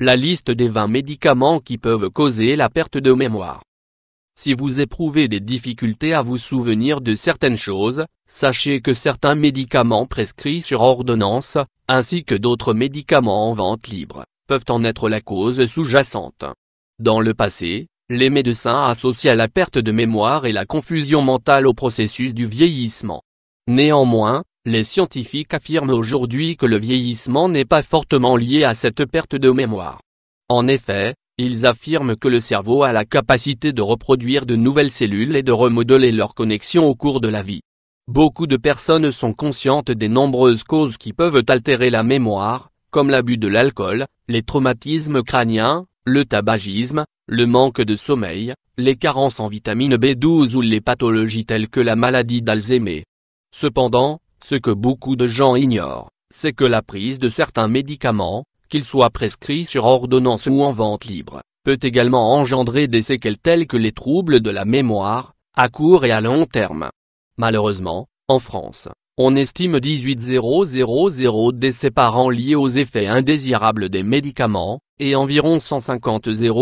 la liste des 20 médicaments qui peuvent causer la perte de mémoire. Si vous éprouvez des difficultés à vous souvenir de certaines choses, sachez que certains médicaments prescrits sur ordonnance, ainsi que d'autres médicaments en vente libre, peuvent en être la cause sous-jacente. Dans le passé, les médecins associaient la perte de mémoire et la confusion mentale au processus du vieillissement. Néanmoins, les scientifiques affirment aujourd'hui que le vieillissement n'est pas fortement lié à cette perte de mémoire. En effet, ils affirment que le cerveau a la capacité de reproduire de nouvelles cellules et de remodeler leurs connexions au cours de la vie. Beaucoup de personnes sont conscientes des nombreuses causes qui peuvent altérer la mémoire, comme l'abus de l'alcool, les traumatismes crâniens, le tabagisme, le manque de sommeil, les carences en vitamine B12 ou les pathologies telles que la maladie d'Alzheimer. Cependant, ce que beaucoup de gens ignorent, c'est que la prise de certains médicaments, qu'ils soient prescrits sur ordonnance ou en vente libre, peut également engendrer des séquelles telles que les troubles de la mémoire, à court et à long terme. Malheureusement, en France, on estime 18 000 décès par an liés aux effets indésirables des médicaments, et environ 150 000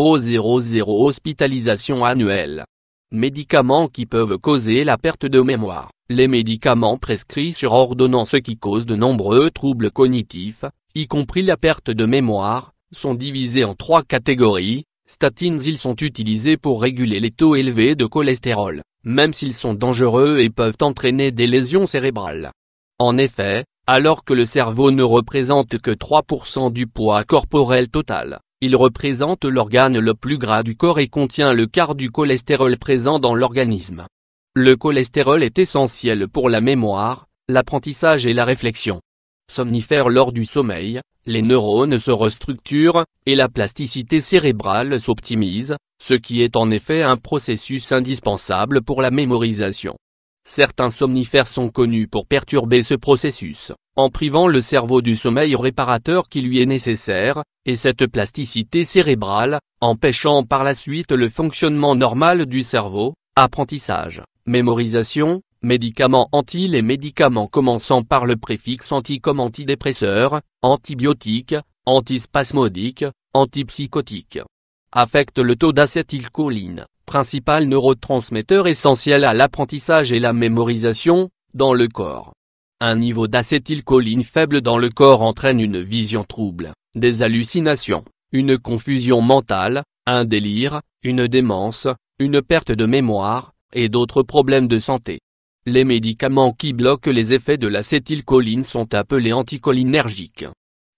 hospitalisations annuelles. Médicaments qui peuvent causer la perte de mémoire. Les médicaments prescrits sur ordonnance qui causent de nombreux troubles cognitifs, y compris la perte de mémoire, sont divisés en 3 catégories. Statines. Ils sont utilisés pour réguler les taux élevés de cholestérol, même s'ils sont dangereux et peuvent entraîner des lésions cérébrales. En effet, alors que le cerveau ne représente que 3% du poids corporel total, il représente l'organe le plus gras du corps et contient le quart du cholestérol présent dans l'organisme. Le cholestérol est essentiel pour la mémoire, l'apprentissage et la réflexion. Somnifère. Lors du sommeil, les neurones se restructurent, et la plasticité cérébrale s'optimise, ce qui est en effet un processus indispensable pour la mémorisation. Certains somnifères sont connus pour perturber ce processus, en privant le cerveau du sommeil réparateur qui lui est nécessaire, et cette plasticité cérébrale, empêchant par la suite le fonctionnement normal du cerveau, apprentissage, mémorisation, médicaments anti. Les médicaments commençant par le préfixe anti comme antidépresseurs, antibiotiques, antispasmodiques, antipsychotiques, affectent le taux d'acétylcholine, principal neurotransmetteur essentiel à l'apprentissage et la mémorisation, dans le corps. Un niveau d'acétylcholine faible dans le corps entraîne une vision trouble, des hallucinations, une confusion mentale, un délire, une démence, une perte de mémoire, et d'autres problèmes de santé. Les médicaments qui bloquent les effets de l'acétylcholine sont appelés anticholinergiques.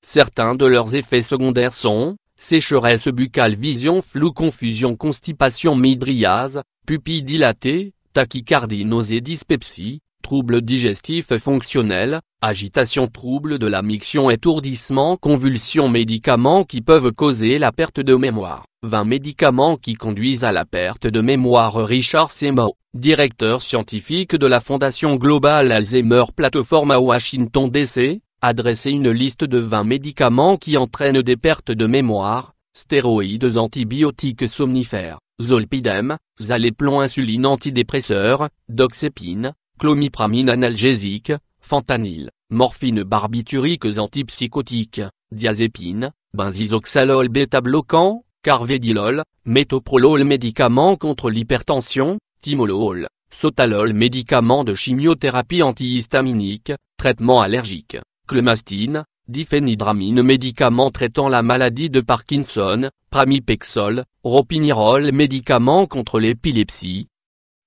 Certains de leurs effets secondaires sont sécheresse buccale, vision floue, confusion, constipation, midriase, pupilles dilatées, tachycardie, nausée, dyspepsie, troubles digestifs fonctionnels, agitation, troubles de la miction, étourdissement, convulsions. Médicaments qui peuvent causer la perte de mémoire. 20 médicaments qui conduisent à la perte de mémoire. Richard Seymour, directeur scientifique de la Fondation Global Alzheimer Plateforme à Washington DC, a dressé une liste de 20 médicaments qui entraînent des pertes de mémoire: stéroïdes, antibiotiques, somnifères, zolpidem, zaleplon, insuline, antidépresseurs, doxépine, clomipramine, analgésique, fentanyl, morphine, barbituriques, antipsychotiques, diazépine, benzisoxalol, bêta-bloquant, carvedilol, métoprolol, médicaments contre l'hypertension, timolol, sotalol, médicaments de chimiothérapie antihistaminique, traitement allergique, clemastine, diphénhydramine, médicaments traitant la maladie de Parkinson, pramipexole, ropinirol, médicaments contre l'épilepsie,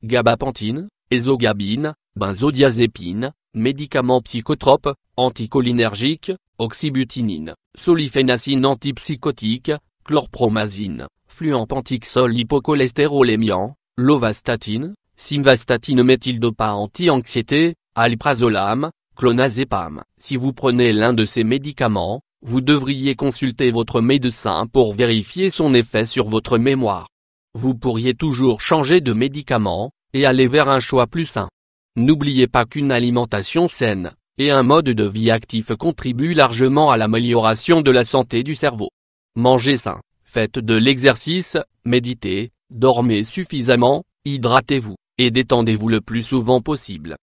gabapentine, ezogabine, benzodiazépine, médicaments psychotropes, anticholinergiques, oxybutinine, solifénacine, antipsychotique, chlorpromazine, fluampantixol, hypocholestérolémiant, lovastatine, simvastatine, méthyldopa, anti-anxiété, alprazolam, clonazepam. Si vous prenez l'un de ces médicaments, vous devriez consulter votre médecin pour vérifier son effet sur votre mémoire. Vous pourriez toujours changer de médicament, et aller vers un choix plus sain. N'oubliez pas qu'une alimentation saine, et un mode de vie actif contribuent largement à l'amélioration de la santé du cerveau. Mangez sain, faites de l'exercice, méditez, dormez suffisamment, hydratez-vous, et détendez-vous le plus souvent possible.